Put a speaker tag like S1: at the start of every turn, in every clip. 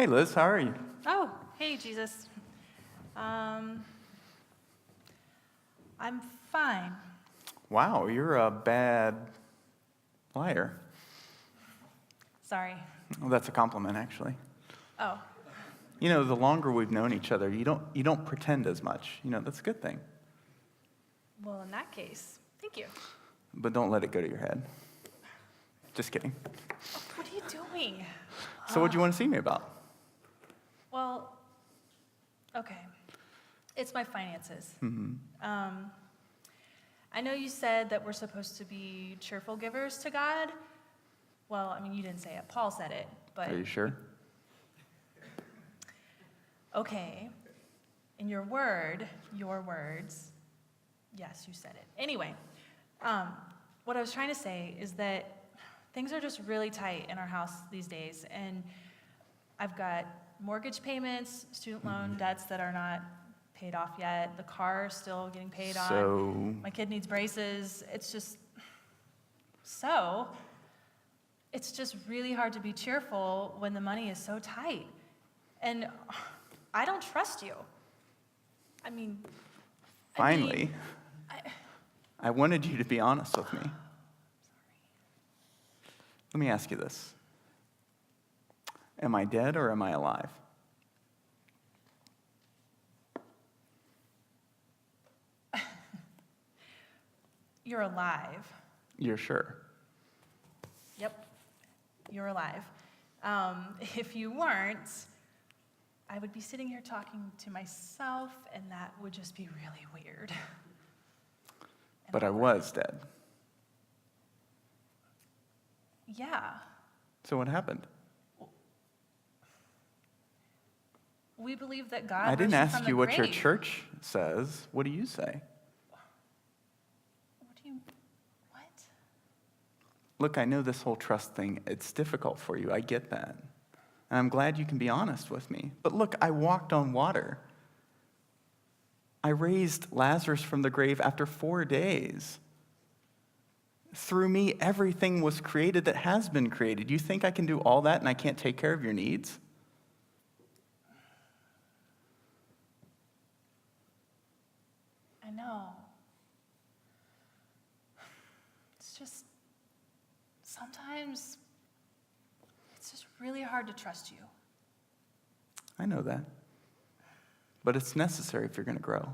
S1: Hey Liz, how are you?
S2: Oh, hey, Jesus. I'm fine.
S1: Wow, you're a bad liar.
S2: Sorry.
S1: Well, that's a compliment, actually.
S2: Oh,
S1: You know, the longer we've known each other, you don't pretend as much. You know, that's a good thing.
S2: well, in that case, thank you.
S1: But don't let it go to your head. Just kidding.
S2: What are you doing?
S1: So what do you want to see me about?
S2: Well, okay. It's my finances. I know you said that we're supposed to be cheerful givers to God. Well, I mean, you didn't say it. Paul said it, but...
S1: Are you sure?
S2: Okay. In your words, yes, you said it. Anyway, what I was trying to say is that things are just really tight in our house these days, and I've got mortgage payments, student loan debts that are not paid off yet, the car is still getting paid on, my kid needs braces, it's just really hard to be cheerful when the money is so tight. And I don't trust you.
S1: Finally, I wanted you to be honest with me.
S2: Sorry.
S1: Let me ask you this. Am I dead or am I alive?
S2: You're alive.
S1: You're sure?
S2: Yep, you're alive. If you weren't, I would be sitting here talking to myself, and that would just be really weird.
S1: But I was dead.
S2: Yeah.
S1: So what happened?
S2: We believe that God
S1: I didn't
S2: rose
S1: ask
S2: from
S1: you
S2: the
S1: what your
S2: grave.
S1: church says. What do you say?
S2: What?
S1: Look, I know this whole trust thing, it's difficult for you. I get that. And I'm glad you can be honest with me. But look, I walked on water. I raised Lazarus from the grave after 4 days. Through me, everything was created that has been created. You think I can do all that and I can't take care of your needs?
S2: I know. It's just, sometimes it's just really hard to trust you.
S1: I know that. But it's necessary if you're going to grow.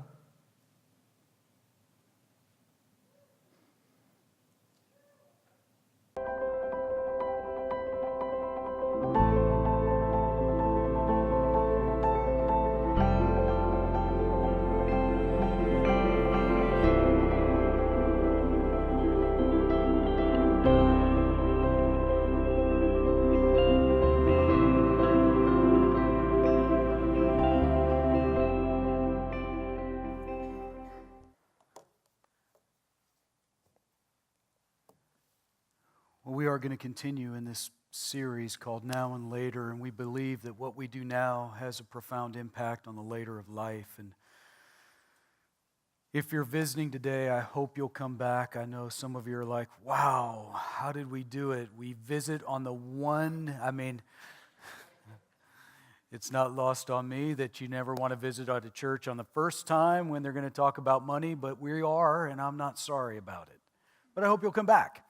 S3: Well, we are going to continue in this series called Now and Later, and we believe that what we do now has a profound impact on the later of life. And if you're visiting today, I hope you'll come back. I know some of you are like, wow, how did we do it? We visit on the one, it's not lost on me that you never want to visit at a church on the first time when they're going to talk about money, but we are, and I'm not sorry about it. But I hope you'll come back.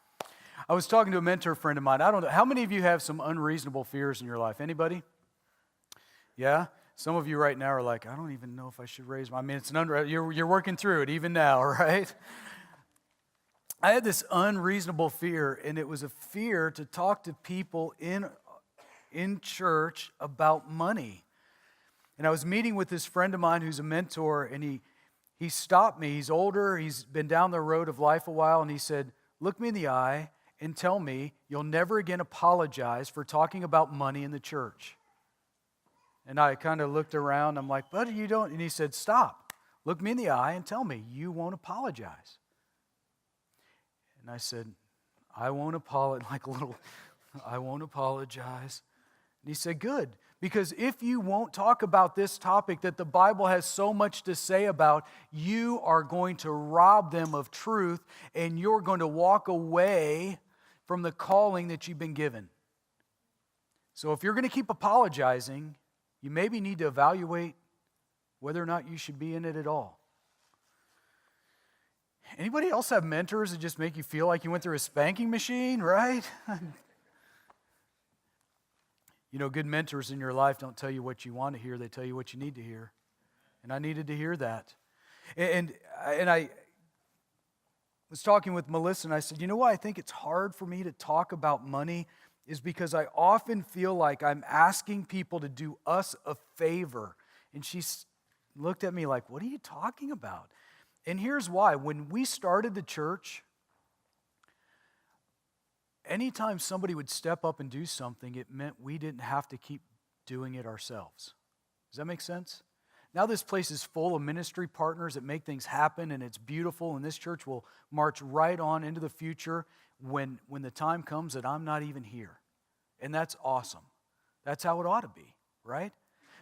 S3: I was talking to a mentor friend of mine. I don't know, how many of you have some unreasonable fears in your life? Anybody? Yeah? Some of you right now are like, I don't even know if I should raise my... it's you're working through it even now, right? I had this unreasonable fear, and it was a fear to talk to people in church about money. And I was meeting with this friend of mine who's a mentor, and he stopped me. He's older. He's been down the road of life a while, and he said, look me in the eye and tell me you'll never again apologize for talking about money in the church. And I kind of looked around. I'm like, buddy, you don't. And he said, stop. Look me in the eye and tell me you won't apologize. And I said, I won't apologize. I won't apologize. And he said, good. Because if you won't talk about this topic that the Bible has so much to say about, you are going to rob them of truth and you're going to walk away from the calling that you've been given. So if you're going to keep apologizing, you maybe need to evaluate whether or not you should be in it at all. Anybody else have mentors that just make you feel like you went through a spanking machine, right? You know, good mentors in your life don't tell you what you want to hear, they tell you what you need to hear. And I needed to hear that. And I was talking with Melissa, and I said, you know why I think it's hard for me to talk about money is because I often feel like I'm asking people to do us a favor. And she looked at me like, what are you talking about? And here's why. When we started the church, anytime somebody would step up and do something, it meant we didn't have to keep doing it ourselves. Does that make sense? Now this place is full of ministry partners that make things happen, and it's beautiful, and this church will march right on into the future when the time comes that I'm not even here. And that's awesome. That's how it ought to be, right?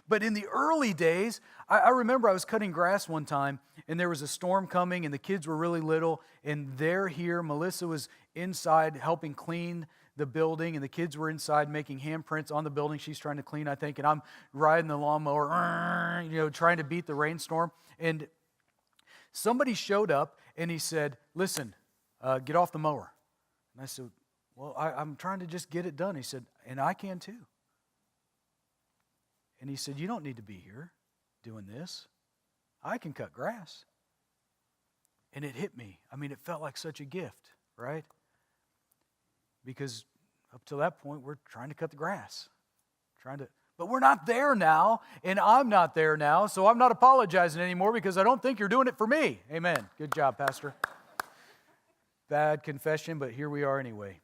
S3: But in the early days, I remember I was cutting grass one time, and there was a storm coming, and the kids were really little, and they're here. Melissa was inside helping clean the building, and the kids were inside making handprints on the building she's trying to clean, I think, and I'm riding the lawnmower, trying to beat the rainstorm. And somebody showed up, and he said, listen, get off the mower. And I said, well, I'm trying to just get it done. He said, and I can too. And he said, you don't need to be here doing this. I can cut grass. And it hit me. I mean, it felt like such a gift, right? Because up to that point, we're trying to cut the grass. But we're not there now, and I'm not there now, so I'm not apologizing anymore because I don't think you're doing it for me. Amen. Good job, Pastor. Bad confession, but here we are anyway.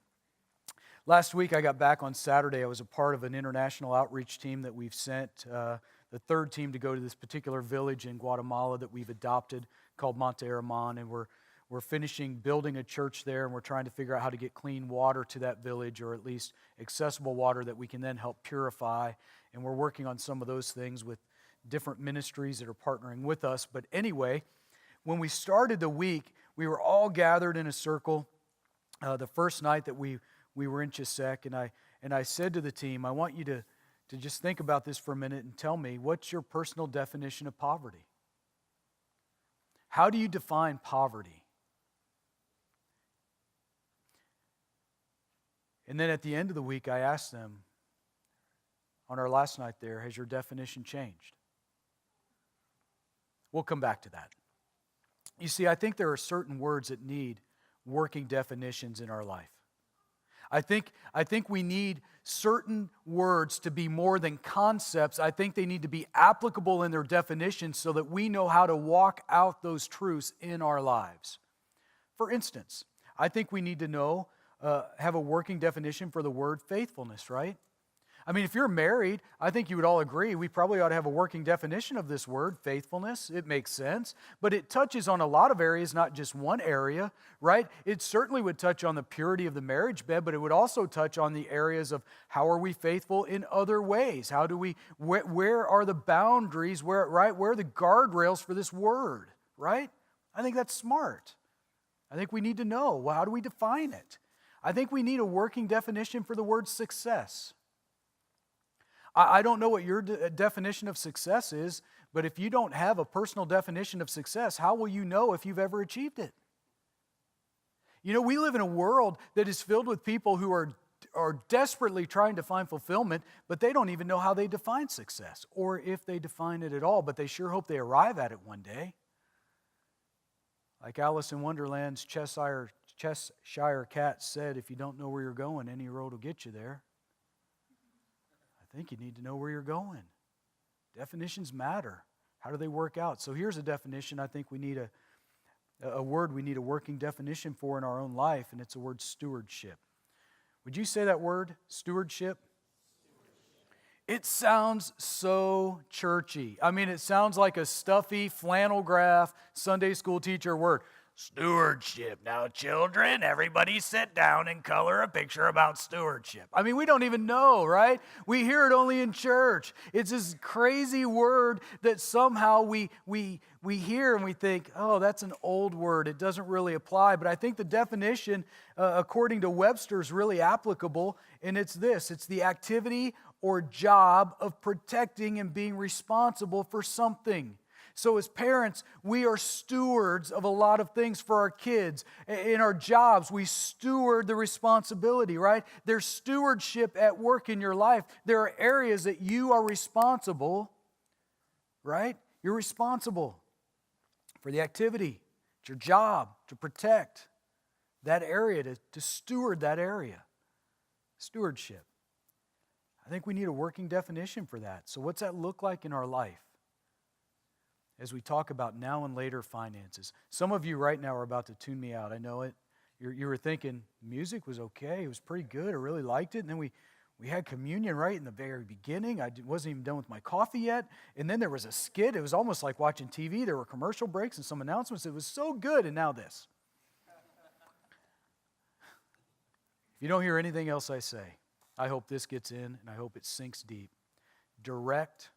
S3: Last week, I got back on Saturday. I was a part of an international outreach team that we've sent, the third team to go to this particular village in Guatemala that we've adopted called Monte Herman, and we're finishing building a church there, and we're trying to figure out how to get clean water to that village, or at least accessible water that we can then help purify. And we're working on some of those things with different ministries that are partnering with us. But anyway, when we started the week, we were all gathered in a circle the first night that we were in Chisek, and I said to the team, I want you to just think about this for a minute and tell me, what's your personal definition of poverty? How do you define poverty? And then at the end of the week, I asked them, on our last night there, has your definition changed? We'll come back to that. You see, I think there are certain words that need working definitions in our life. I think we need certain words to be more than concepts. I think they need to be applicable in their definitions so that we know how to walk out those truths in our lives. For instance, I think we need to have a working definition for the word faithfulness, right? I mean, if you're married, I think you would all agree we probably ought to have a working definition of this word, faithfulness. It makes sense, but it touches on a lot of areas, not just one area, right? It certainly would touch on the purity of the marriage bed, but it would also touch on the areas of how are we faithful in other ways? How do we, where are the boundaries, where are the guardrails for this word, right? I think that's smart. I think we need to know, well, how do we define it? I think we need a working definition for the word success. I don't know what your definition of success is, but if you don't have a personal definition of success, how will you know if you've ever achieved it? You know, we live in a world that is filled with people who are desperately trying to find fulfillment, but they don't even know how they define success, or if they define it at all, but they sure hope they arrive at it one day. Like Alice in Wonderland's Cheshire Cat said, if you don't know where you're going, any road will get you there. I think you need to know where you're going. Definitions matter. How do they work out? So here's a definition I think we need a word we need a working definition for in our own life, and it's the word stewardship. Would you say that word, stewardship? It sounds so churchy. I mean, it sounds like a stuffy flannel graph Sunday school teacher word. Stewardship. Now, children, everybody sit down and color a picture about stewardship. I mean, we don't even know, right? We hear it only in church. It's this crazy word that somehow we hear and we think, oh, that's an old word. It doesn't really apply. But I think the definition, according to Webster, is really applicable, and it's this. It's the activity or job of protecting and being responsible for something. So as parents, we are stewards of a lot of things for our kids. In our jobs, we steward the responsibility, right? There's stewardship at work in your life. There are areas that you are responsible, right? You're responsible for the activity. It's your job to protect that area, to steward that area. Stewardship. I think we need a working definition for that. So what's that look like in our life? As we talk about now and later finances. Some of you right now are about to tune me out. I know it. You were thinking, music was okay. It was pretty good. I really liked it. And then we had communion right in the very beginning. I wasn't even done with my coffee yet. And then there was a skit. It was almost like watching TV. There were commercial breaks and some announcements. It was so good. And now this. If you don't hear anything else I say, I hope this gets in and I hope it sinks deep. Direct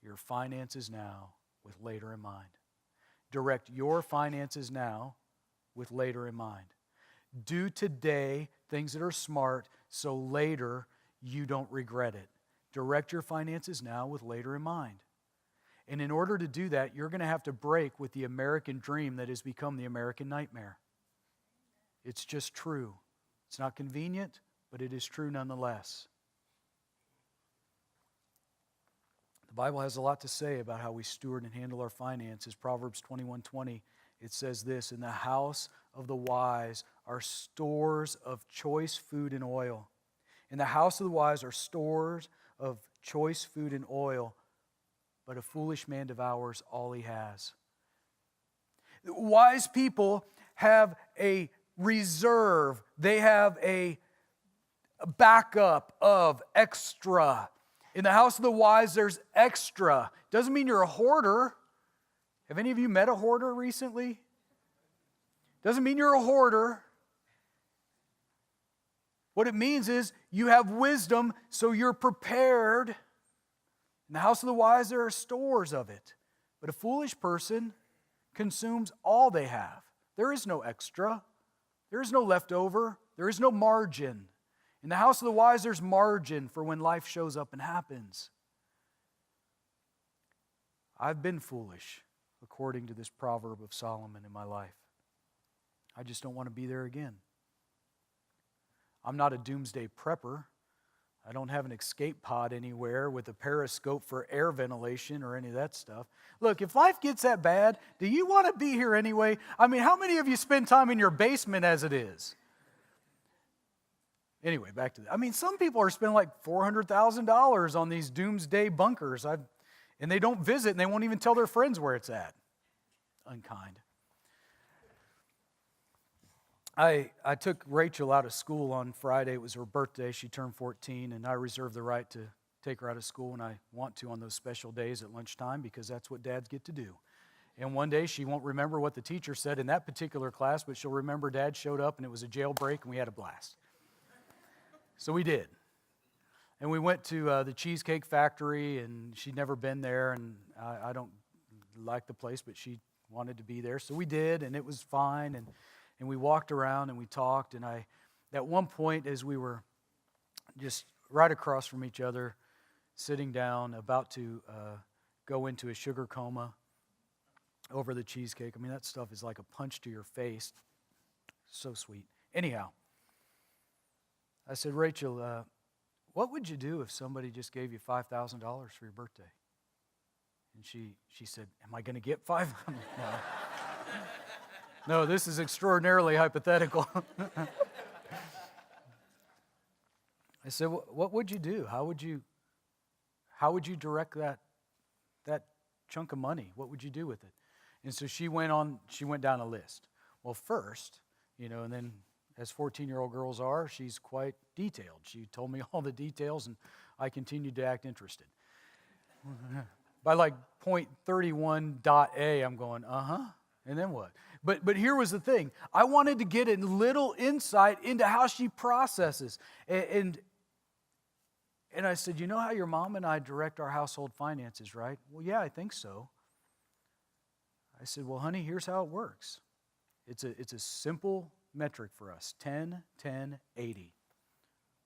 S3: your finances now with later in mind. Direct your finances now with later in mind. Do today things that are smart so later you don't regret it. Direct your finances now with later in mind. And in order to do that, you're going to have to break with the American dream that has become the American nightmare. It's just true. It's not convenient, but it is true nonetheless. The Bible has a lot to say about how we steward and handle our finances. Proverbs 21:20, it says this, "In the house of the wise are stores of choice food and oil." In the house of the wise are stores of choice food and oil, but a foolish man devours all he has. Wise people have a reserve. They have a backup of extra. In the house of the wise, there's extra. Doesn't mean you're a hoarder. Have any of you met a hoarder recently? Doesn't mean you're a hoarder. What it means is you have wisdom, so you're prepared. In the house of the wise, there are stores of it. But a foolish person consumes all they have. There is no extra. There is no leftover. There is no margin. In the house of the wise, there's margin for when life shows up and happens. I've been foolish, according to this proverb of Solomon in my life. I just don't want to be there again. I'm not a doomsday prepper. I don't have an escape pod anywhere with a periscope for air ventilation or any of that stuff. Look, if life gets that bad, do you want to be here anyway? I mean, how many of you spend time in your basement as it is? Anyway, back to that. I mean, some people are spending like $400,000 on these doomsday bunkers, and they don't visit, and they won't even tell their friends where it's at. Unkind. I took Rachel out of school on Friday. It was her birthday. She turned 14, and I reserve the right to take her out of school when I want to on those special days at lunchtime because that's what dads get to do. And one day she won't remember what the teacher said in that particular class, but she'll remember Dad showed up, and it was a jailbreak, and we had a blast. So we did. And we went to the Cheesecake Factory, and she'd never been there, and I don't like the place, but she wanted to be there. So we did, and it was fine, and we walked around, and we talked, and at one point, as we were just right across from each other, sitting down, about to go into a sugar coma over the cheesecake. I mean, that stuff is like a punch to your face. So sweet. Anyhow, I said, Rachel, what would you do if somebody just gave you $5,000 for your birthday? And she said, am I going to get $5,000? No, this is extraordinarily hypothetical. I said, what would you do? How would you direct that chunk of money? What would you do with it? And so she went down a list. Well, first, and then as 14-year-old girls are, she's quite detailed. She told me all the details, and I continued to act interested. By like point 31.a, I'm going, And then what? But here was the thing. I wanted to get a little insight into how she processes. And I said, you know how your mom and I direct our household finances, right? Well, yeah, I think so. I said, well, honey, here's how it works. It's a simple metric for us, 10, 10, 80.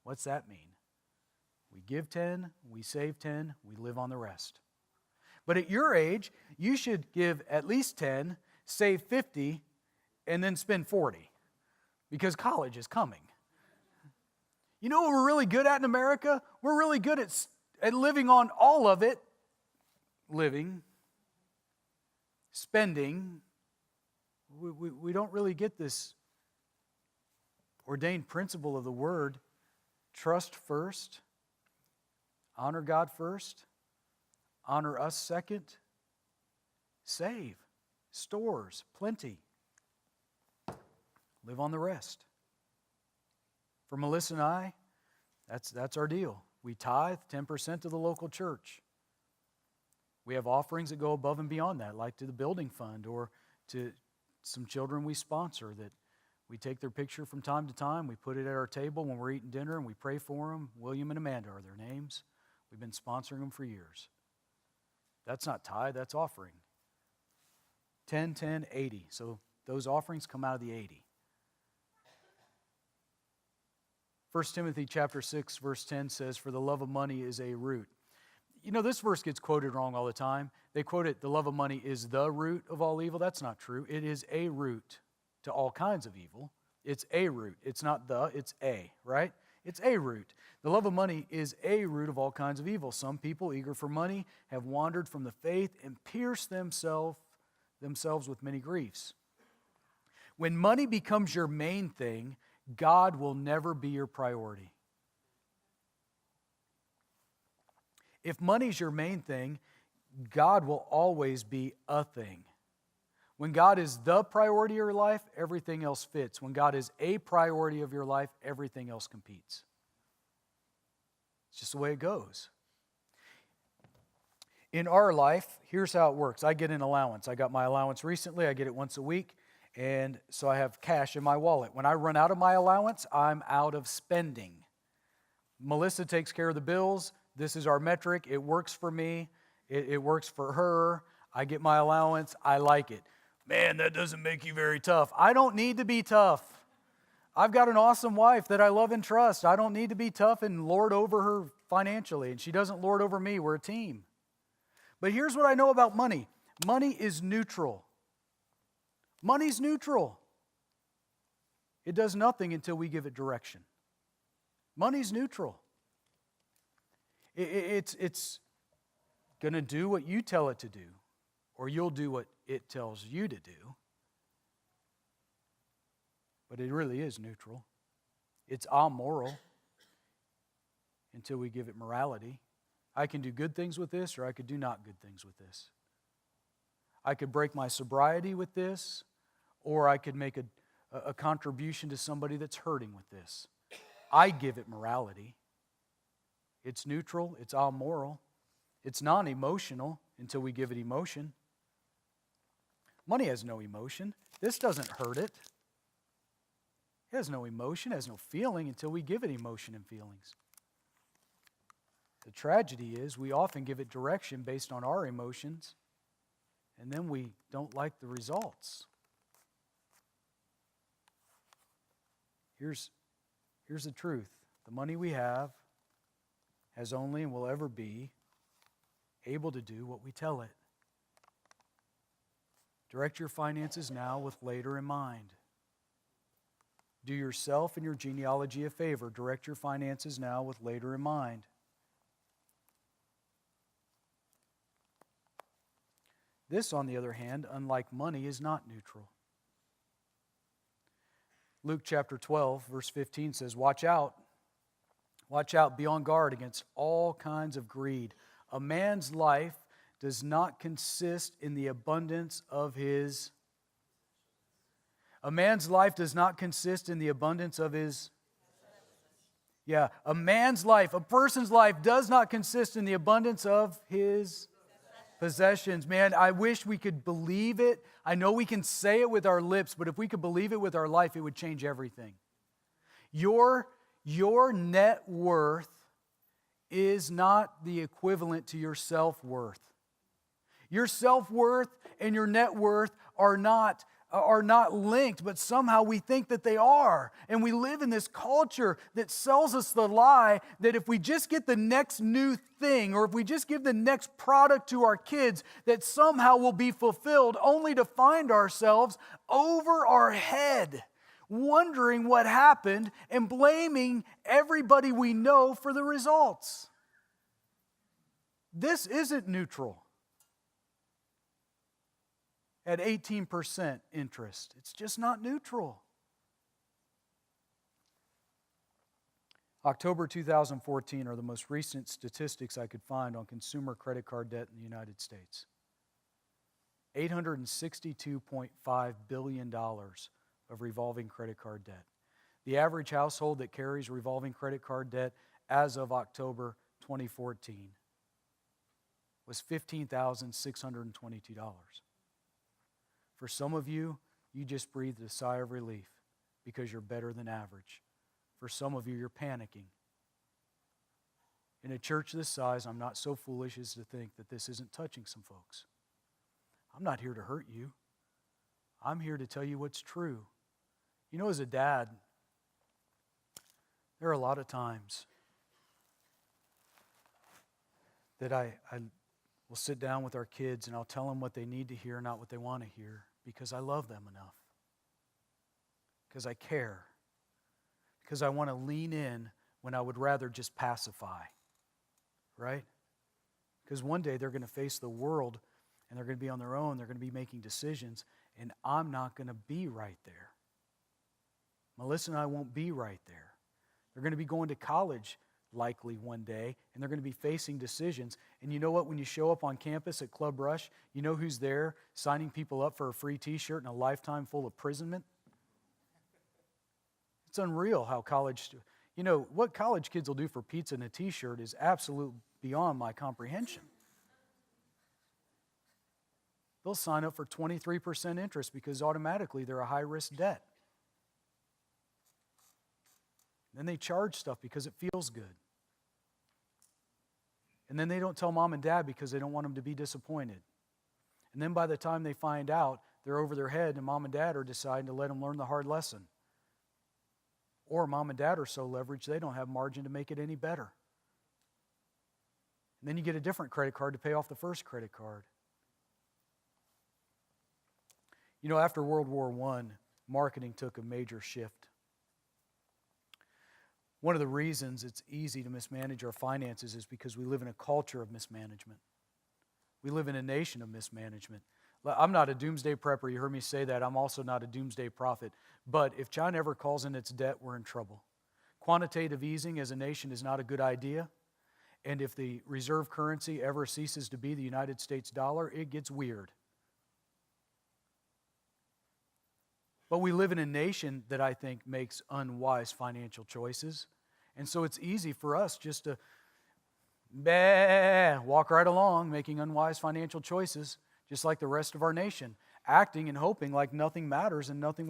S3: What's that mean? We give 10, we save 10, we live on the rest. But at your age, you should give at least 10, save 50, and then spend 40, because college is coming. You know what we're really good at in America? We're really good at living on all of it. Living, spending. We don't really get this ordained principle of the word. Trust first. Honor God first. Honor us second. Save. Stores. Plenty. Live on the rest. For Melissa and I, that's our deal. We tithe 10% to the local church. We have offerings that go above and beyond that, like to the building fund or to some children we sponsor that we take their picture from time to time. We put it at our table when we're eating dinner and we pray for them. William and Amanda are their names. We've been sponsoring them for years. That's not tithe, that's offering. 10, 10, 80. So those offerings come out of the 80. 1 Timothy chapter 6, verse 10 says, for the love of money is a root. You know, this verse gets quoted wrong all the time. They quote it, the love of money is the root of all evil. That's not true. It is a root to all kinds of evil. It's a root. It's not the, it's a, right? It's a root. The love of money is a root of all kinds of evil. Some people, eager for money, have wandered from the faith and pierced themselves with many griefs. When money becomes your main thing, God will never be your priority. If money's your main thing, God will always be a thing. When God is the priority of your life, everything else fits. When God is a priority of your life, everything else competes. It's just the way it goes. In our life, here's how it works. I get an allowance. I got my allowance recently. I get it once a week. And so I have cash in my wallet. When I run out of my allowance, I'm out of spending. Melissa takes care of the bills. This is our metric. It works for me. It works for her. I get my allowance. I like it. Man, that doesn't make you very tough. I don't need to be tough. I've got an awesome wife that I love and trust. I don't need to be tough and lord over her financially, and she doesn't lord over me. We're a team. But here's what I know about money. Money is neutral. Money's neutral. It does nothing until we give it direction. Money's neutral. It's going to do what you tell it to do, or you'll do what it tells you to do. But it really is neutral. It's amoral until we give it morality. I can do good things with this, or I could do not good things with this. I could break my sobriety with this, or I could make a contribution to somebody that's hurting with this. I give it morality. It's neutral. It's amoral. It's non-emotional until we give it emotion. Money has no emotion. This doesn't hurt it. It has no emotion, has no feeling until we give it emotion and feelings. The tragedy is we often give it direction based on our emotions, and then we don't like the results. Here's the truth. The money we have has only and will ever be able to do what we tell it. Direct your finances now with later in mind. Do yourself and your genealogy a favor. Direct your finances now with later in mind. This, on the other hand, unlike money, is not neutral. Luke chapter 12, verse 15 says, Watch out, be on guard against all kinds of greed. A man's life does not consist in the abundance of his... A man's life does not consist in the abundance of his... Yeah, a man's life, a person's life does not consist in the abundance of his... Possessions, man, I wish we could believe it. I know we can say it with our lips, but if we could believe it with our life, it would change everything. Your net worth is not the equivalent to your self-worth. Your self-worth and your net worth are not linked, but somehow we think that they are. And we live in this culture that sells us the lie that if we just get the next new thing, or if we just give the next product to our kids, that somehow we'll be fulfilled, only to find ourselves over our head, wondering what happened and blaming everybody we know for the results. This isn't neutral. At 18% interest. It's just not neutral. October 2014 are the most recent statistics I could find on consumer credit card debt in the United States. $862.5 billion of revolving credit card debt. The average household that carries revolving credit card debt as of October 2014 was $15,622. For some of you, you just breathed a sigh of relief because you're better than average. For some of you, you're panicking. In a church this size, I'm not so foolish as to think that this isn't touching some folks. I'm not here to hurt you. I'm here to tell you what's true. You know, as a dad, there are a lot of times that I will sit down with our kids and I'll tell them what they need to hear, not what they want to hear, because I love them enough, because I care, because I want to lean in when I would rather just pacify, right? Because one day they're going to face the world and they're going to be on their own, they're going to be making decisions, and I'm not going to be right there. Melissa and I won't be right there. They're going to be going to college likely one day, and they're going to be facing decisions. And you know what? When you show up on campus at Club Rush, you know who's there signing people up for a free t-shirt and a lifetime full imprisonment? It's unreal how what college kids will do for pizza and a t-shirt is absolute beyond my comprehension. They'll sign up for 23% interest because automatically they're a high-risk debt. Then they charge stuff because it feels good. And then they don't tell mom and dad because they don't want them to be disappointed. And then by the time they find out, they're over their head and mom and dad are deciding to let them learn the hard lesson. Or mom and dad are so leveraged they don't have margin to make it any better. And then you get a different credit card to pay off the first credit card. You know, after World War I, marketing took a major shift. One of the reasons it's easy to mismanage our finances is because we live in a culture of mismanagement. We live in a nation of mismanagement. I'm not a doomsday prepper. You heard me say that. I'm also not a doomsday prophet. But if China ever calls in its debt, we're in trouble. Quantitative easing as a nation is not a good idea. And if the reserve currency ever ceases to be the United States dollar, it gets weird. But we live in a nation that I think makes unwise financial choices. And so it's easy for us just to walk right along making unwise financial choices, just like the rest of our nation, acting and hoping like nothing matters and nothing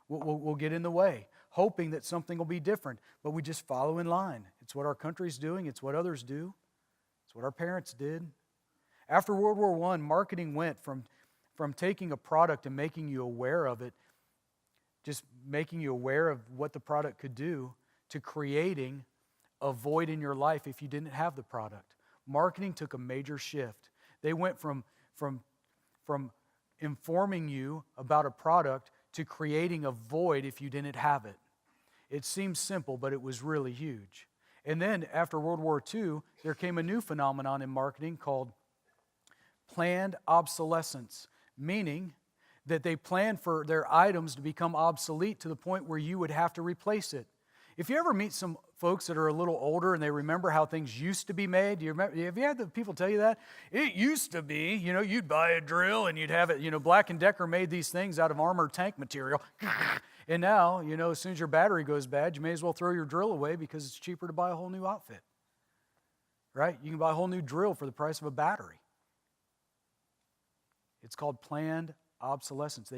S3: will get in the way, hoping that something will be different, but we just follow in line. It's what our country's doing. It's what others do. It's what our parents did. After World War I, marketing went from taking a product and making you aware of it, just making you aware of what the product could do, to creating a void in your life if you didn't have the product. Marketing took a major shift. They went from informing you about a product to creating a void if you didn't have it. It seems simple, but it was really huge. And then after World War II, there came a new phenomenon in marketing called planned obsolescence, meaning that they planned for their items to become obsolete to the point where you would have to replace it. If you ever meet some folks that are a little older and they remember how things used to be made, have you had the people tell you that? It used to be, you'd buy a drill and you'd have it, Black & Decker made these things out of armored tank material. And now, as soon as your battery goes bad, you may as well throw your drill away because it's cheaper to buy a whole new outfit. Right? You can buy a whole new drill for the price of a battery. It's called planned obsolescence.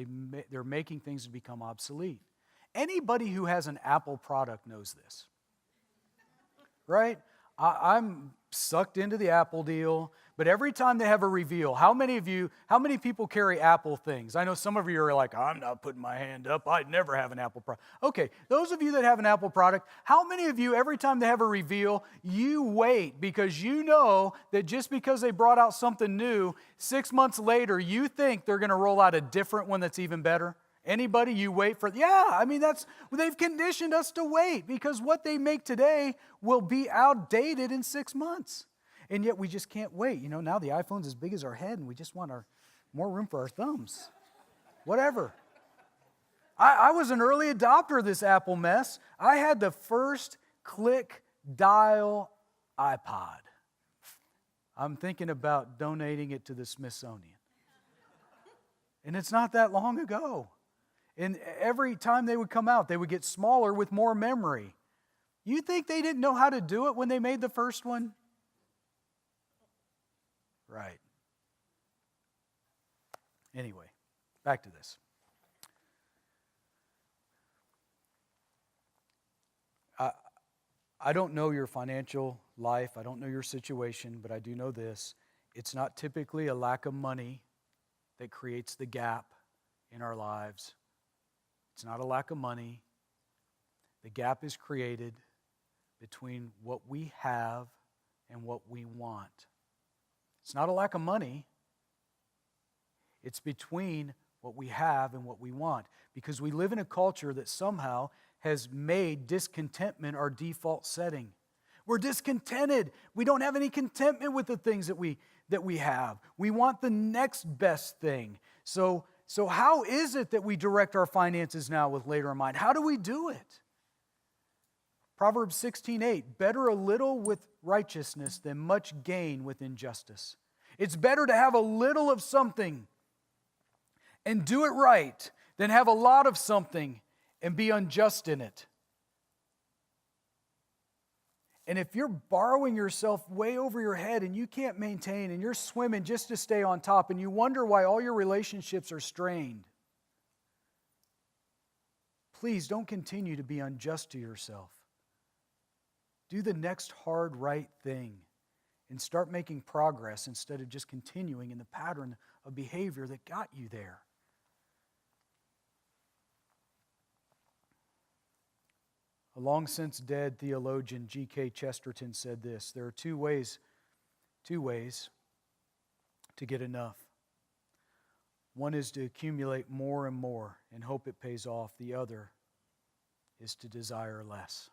S3: They're making things to become obsolete. Anybody who has an Apple product knows this, right? I'm sucked into the Apple deal, but every time they have a reveal, how many people carry Apple things? I know some of you are like, I'm not putting my hand up. I'd never have an Apple product. Okay, those of you that have an Apple product, how many of you, every time they have a reveal, you wait because you know that just because they brought out something new, 6 months later, you think they're going to roll out a different one that's even better? Anybody, you wait for, they've conditioned us to wait because what they make today will be outdated in 6 months. And yet we just can't wait. Now the iPhone's as big as our head and we just want more room for our thumbs. Whatever. I was an early adopter of this Apple mess. I had the first click dial iPod. I'm thinking about donating it to the Smithsonian. And it's not that long ago. And every time they would come out, they would get smaller with more memory. You think they didn't know how to do it when they made the first one? Right. Anyway, back to this. I don't know your financial life. I don't know your situation, but I do know this. It's not typically a lack of money that creates the gap in our lives. It's not a lack of money. The gap is created between what we have and what we want. It's not a lack of money. It's between what we have and what we want. Because we live in a culture that somehow has made discontentment our default setting. We're discontented. We don't have any contentment with the things that we have. We want the next best thing. So how is it that we direct our finances now with later in mind? How do we do it? Proverbs 16:8, better a little with righteousness than much gain with injustice. It's better to have a little of something and do it right than have a lot of something and be unjust in it. And if you're borrowing yourself way over your head and you can't maintain and you're swimming just to stay on top and you wonder why all your relationships are strained, please don't continue to be unjust to yourself. Do the next hard, right thing and start making progress instead of just continuing in the pattern of behavior that got you there. A long since dead theologian G.K. Chesterton said this: there are two ways to get enough. One is to accumulate more and more and hope it pays off. The other is to desire less.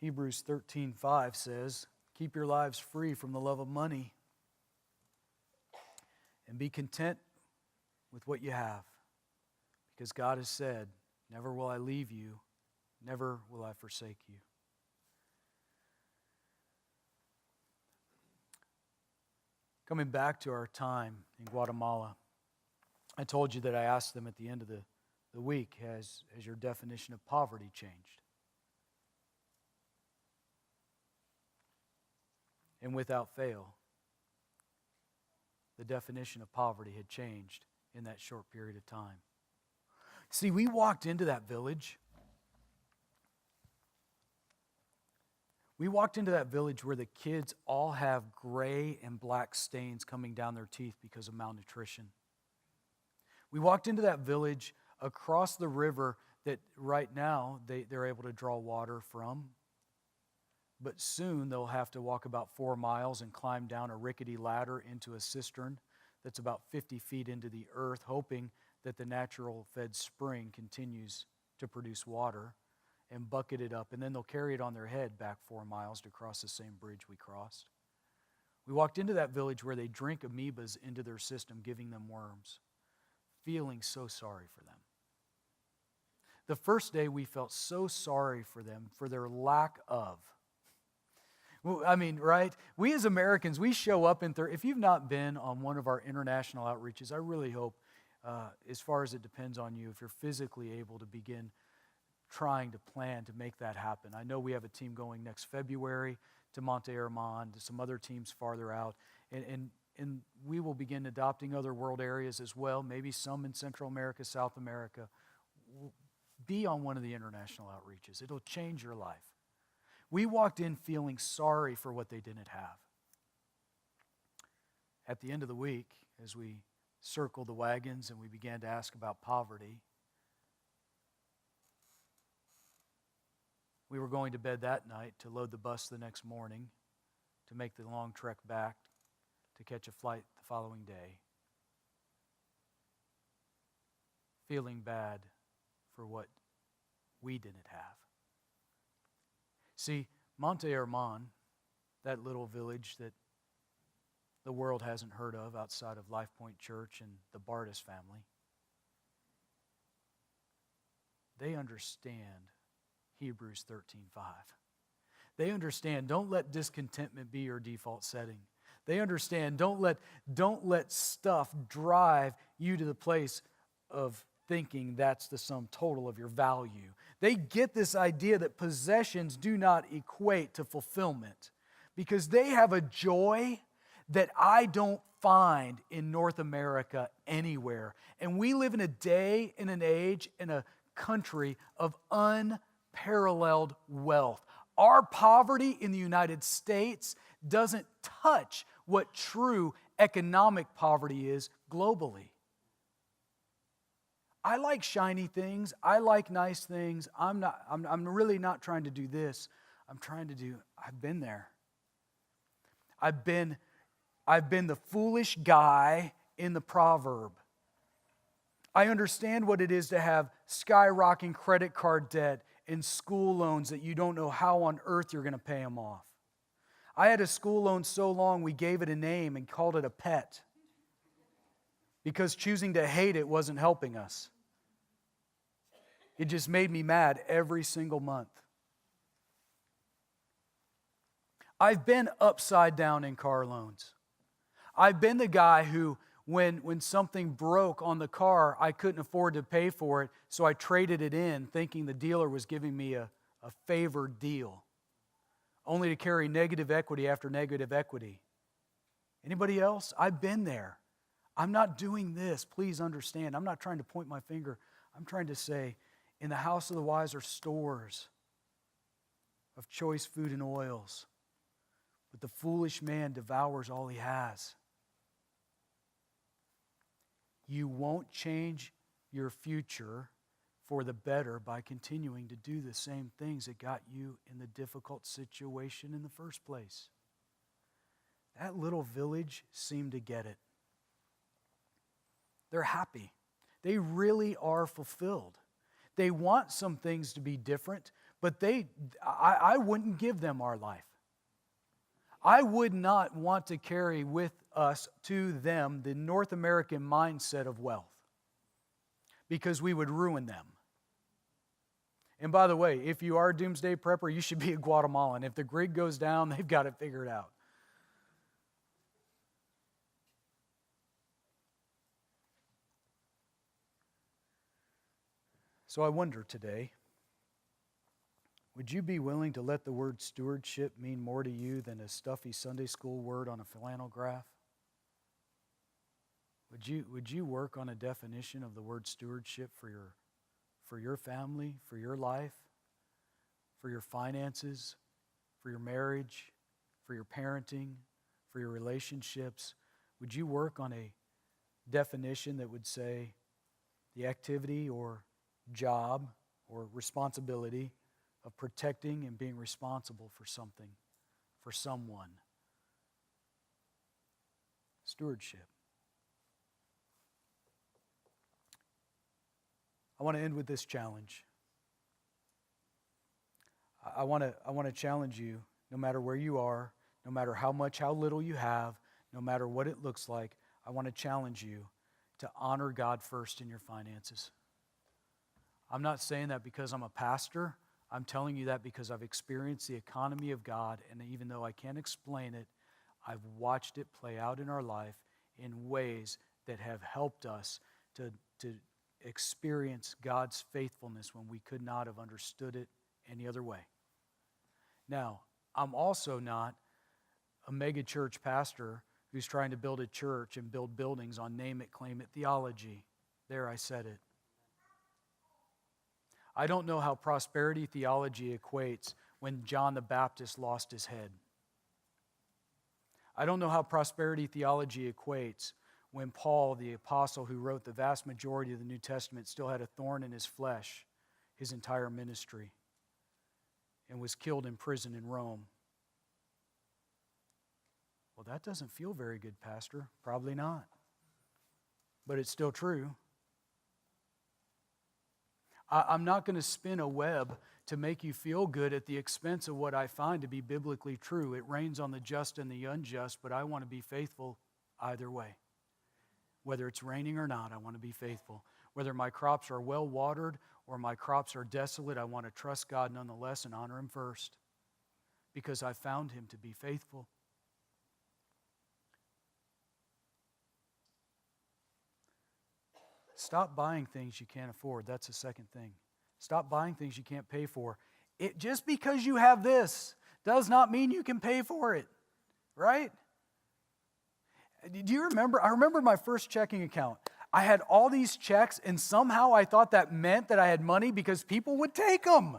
S3: Hebrews 13:5 says, keep your lives free from the love of money and be content with what you have. Because God has said, never will I leave you, never will I forsake you. Coming back to our time in Guatemala, I told you that I asked them at the end of the week, has your definition of poverty changed? And without fail, the definition of poverty had changed in that short period of time. See, we walked into that village. We walked into that village where the kids all have gray and black stains coming down their teeth because of malnutrition. We walked into that village across the river that right now they're able to draw water from. But soon they'll have to walk about 4 miles and climb down a rickety ladder into a cistern that's about 50 feet into the earth, hoping that the natural fed spring continues to produce water, and bucket it up. And then they'll carry it on their head back 4 miles to cross the same bridge we crossed. We walked into that village where they drink amoebas into their system, giving them worms, feeling so sorry for them. The first day we felt so sorry for them for their lack of. I mean, right? We as Americans, we show up if you've not been on one of our international outreaches, I really hope, as far as it depends on you, if you're physically able to begin trying to plan to make that happen. I know we have a team going next February to Monte Herman, to some other teams farther out, and we will begin adopting other world areas as well, maybe some in Central America, South America. Be on one of the international outreaches. It'll change your life. We walked in feeling sorry for what they didn't have. At the end of the week, as we circled the wagons and we began to ask about poverty, we were going to bed that night to load the bus the next morning, to make the long trek back, to catch a flight the following day, feeling bad for what we didn't have. See, Monte Herman, that little village that the world hasn't heard of outside of Lifepoint Church and the Bartis family, they understand Hebrews 13:5. They understand, don't let discontentment be your default setting. They understand, don't let stuff drive you to the place of thinking that's the sum total of your value. They get this idea that possessions do not equate to fulfillment, because they have a joy that I don't find in North America anywhere. And we live in a day, in an age, in a country of unparalleled wealth. Our poverty in the United States doesn't touch what true economic poverty is globally. I like shiny things. I like nice things. I'm really not trying to do this. I've been there. I've been the foolish guy in the proverb. I understand what it is to have skyrocketing credit card debt and school loans that you don't know how on earth you're going to pay them off. I had a school loan so long we gave it a name and called it a pet, because choosing to hate it wasn't helping us. It just made me mad every single month. I've been upside down in car loans. I've been the guy who, when something broke on the car, I couldn't afford to pay for it, so I traded it in thinking the dealer was giving me a favored deal, only to carry negative equity after negative equity. Anybody else? I've been there. I'm not doing this. Please understand. I'm not trying to point my finger. I'm trying to say, in the house of the wise are stores of choice food and oils, but the foolish man devours all he has. You won't change your future for the better by continuing to do the same things that got you in the difficult situation in the first place. That little village seemed to get it. They're happy. They really are fulfilled. They want some things to be different, but I wouldn't give them our life. I would not want to carry with us to them the North American mindset of wealth, because we would ruin them. And by the way, if you are a doomsday prepper, you should be a Guatemalan. If the grid goes down, they've got it figured out. So I wonder today, would you be willing to let the word stewardship mean more to you than a stuffy Sunday school word on a flannel graph? Would you work on a definition of the word stewardship for your family, for your life, for your finances, for your marriage, for your parenting, for your relationships? Would you work on a definition that would say the activity or job or responsibility of protecting and being responsible for something, for someone? Stewardship. I want to end with this challenge. I want to challenge you, no matter where you are, no matter how little you have, no matter what it looks like. I want to challenge you to honor God first in your finances. I'm not saying that because I'm a pastor. I'm telling you that because I've experienced the economy of God, and even though I can't explain it, I've watched it play out in our life in ways that have helped us to experience God's faithfulness when we could not have understood it any other way. Now, I'm also not a mega church pastor who's trying to build a church and build buildings on name it, claim it theology. There, I said it. I don't know how prosperity theology equates when John the Baptist lost his head. I don't know how prosperity theology equates when Paul, the apostle who wrote the vast majority of the New Testament, still had a thorn in his flesh his entire ministry and was killed in prison in Rome. Well, that doesn't feel very good, Pastor. Probably not. But it's still true. I'm not going to spin a web to make you feel good at the expense of what I find to be biblically true. It rains on the just and the unjust, but I want to be faithful either way. Whether it's raining or not, I want to be faithful. Whether my crops are well watered or my crops are desolate, I want to trust God nonetheless and honor Him first because I found Him to be faithful. Stop buying things you can't afford. That's the second thing. Stop buying things you can't pay for. Just because you have this does not mean you can pay for it, right? Do you remember? I remember my first checking account. I had all these checks, and somehow I thought that meant that I had money because people would take them.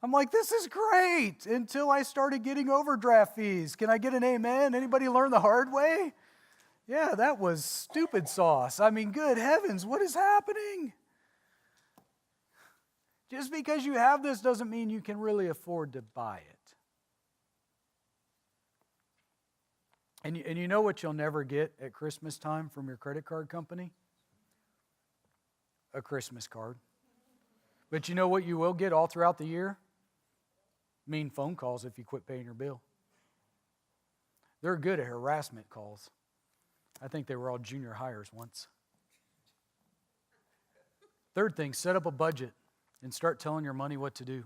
S3: I'm like, this is great, until I started getting overdraft fees. Can I get an amen? Anybody learn the hard way? Yeah, that was stupid sauce. I mean, good heavens, what is happening? Just because you have this doesn't mean you can really afford to buy it. And you know what you'll never get at Christmas time from your credit card company? A Christmas card. But you know what you will get all throughout the year? Mean phone calls if you quit paying your bill. They're good at harassment calls. I think they were all junior hires once. Third thing, set up a budget and start telling your money what to do.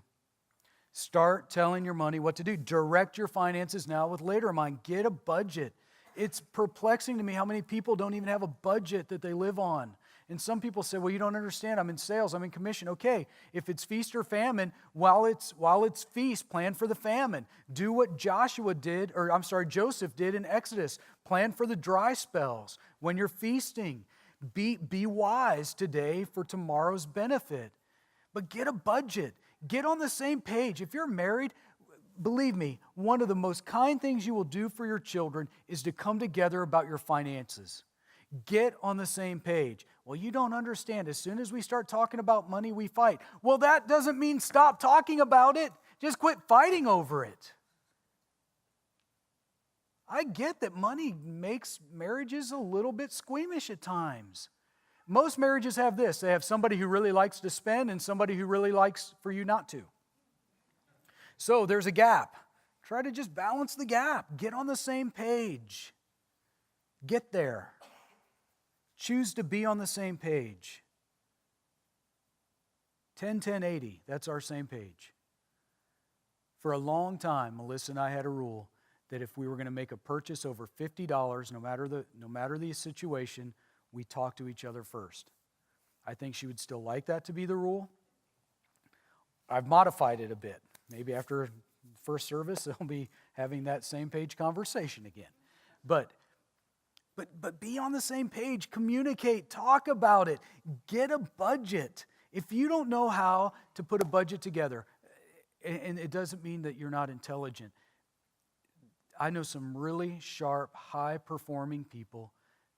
S3: Start telling your money what to do. Direct your finances now with later in mind. Get a budget. It's perplexing to me how many people don't even have a budget that they live on. And some people say, well, you don't understand. I'm in sales. I'm in commission. Okay, if it's feast or famine, while it's feast, plan for the famine. Do what Joseph did in Exodus. Plan for the dry spells. When you're feasting, be wise today for tomorrow's benefit. But get a budget. Get on the same page. If you're married, believe me, one of the most kind things you will do for your children is to come together about your finances. Get on the same page. Well, you don't understand. As soon as we start talking about money, we fight. Well, that doesn't mean stop talking about it. Just quit fighting over it. I get that money makes marriages a little bit squeamish at times. Most marriages have this. They have somebody who really likes to spend and somebody who really likes for you not to. So there's a gap. Try to just balance the gap. Get on the same page. Get there. Choose to be on the same page. 10-10-80, that's our same page. For a long time, Melissa and I had a rule that if we were going to make a purchase over $50, no matter the situation, we talk to each other first. I think she would still like that to be the rule. I've modified it a bit. Maybe after first service, I'll be having that same page conversation again. But be on the same page. Communicate. Talk about it. Get a budget. If you don't know how to put a budget together, and it doesn't mean that you're not intelligent. I know some really sharp, high-performing people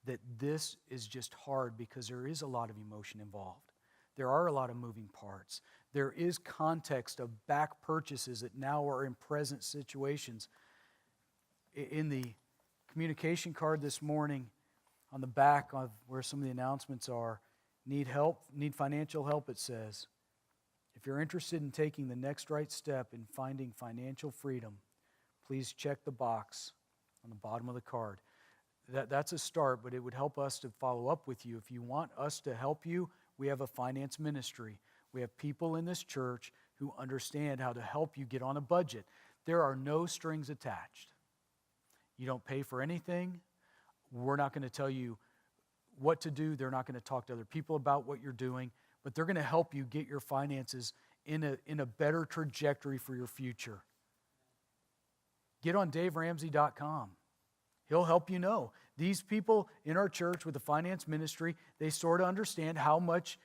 S3: that this is just hard because there is a lot of emotion involved. There are a lot of moving parts. There is context of back purchases that now are in present situations. In the communication card this morning, on the back of where some of the announcements are, need help, need financial help, it says. If you're interested in taking the next right step in finding financial freedom, please check the box on the bottom of the card. That's a start, but it would help us to follow up with you. If you want us to help you, we have a finance ministry. We have people in this church who understand how to help you get on a budget. There are no strings attached. You don't pay for anything. We're not going to tell you what to do. They're not going to talk to other people about what you're doing, but they're going to help you get your finances in a better trajectory for your future. Get on DaveRamsey.com. He'll help you know. These people in our church with the finance ministry, they sort of understand how much,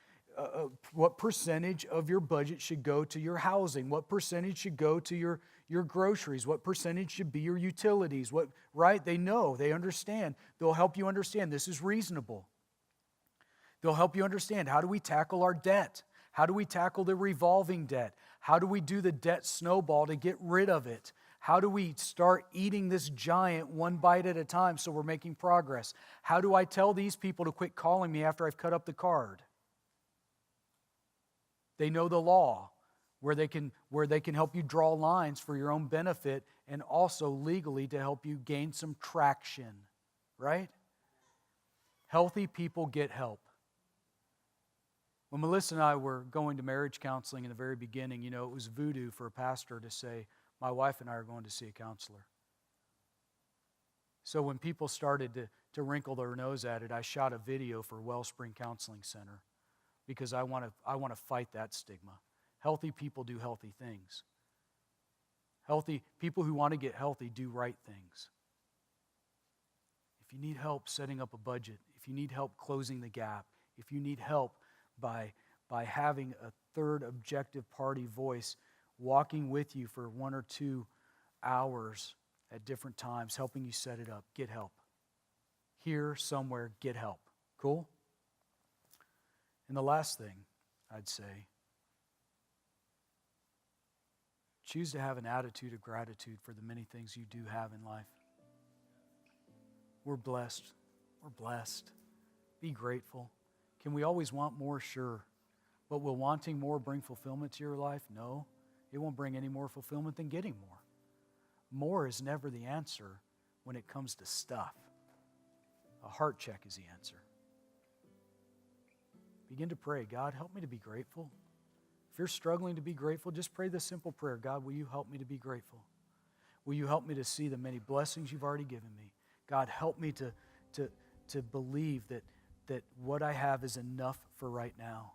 S3: what percentage of your budget should go to your housing, what percentage should go to your groceries, what percentage should be your utilities, right? They know, they understand. They'll help you understand this is reasonable. They'll help you understand, how do we tackle our debt? How do we tackle the revolving debt? How do we do the debt snowball to get rid of it? How do we start eating this giant one bite at a time so we're making progress? How do I tell these people to quit calling me after I've cut up the card? They know the law, where they can help you draw lines for your own benefit and also legally to help you gain some traction, right? Healthy people get help. When Melissa and I were going to marriage counseling in the very beginning, it was voodoo for a pastor to say, my wife and I are going to see a counselor. So when people started to wrinkle their nose at it, I shot a video for Wellspring Counseling Center because I want to fight that stigma. Healthy people do healthy things. Healthy people who want to get healthy do right things. If you need help setting up a budget, if you need help closing the gap, if you need help by having a third objective party voice walking with you for 1 or 2 hours at different times, helping you set it up, get help. Here, somewhere, get help. Cool? And the last thing I'd say, choose to have an attitude of gratitude for the many things you do have in life. We're blessed. We're blessed. Be grateful. Can we always want more? Sure. But will wanting more bring fulfillment to your life? No. It won't bring any more fulfillment than getting more. More is never the answer when it comes to stuff. A heart check is the answer. Begin to pray, God, help me to be grateful. If you're struggling to be grateful, just pray this simple prayer. God, will you help me to be grateful? Will you help me to see the many blessings you've already given me? God, help me to believe that what I have is enough for right now.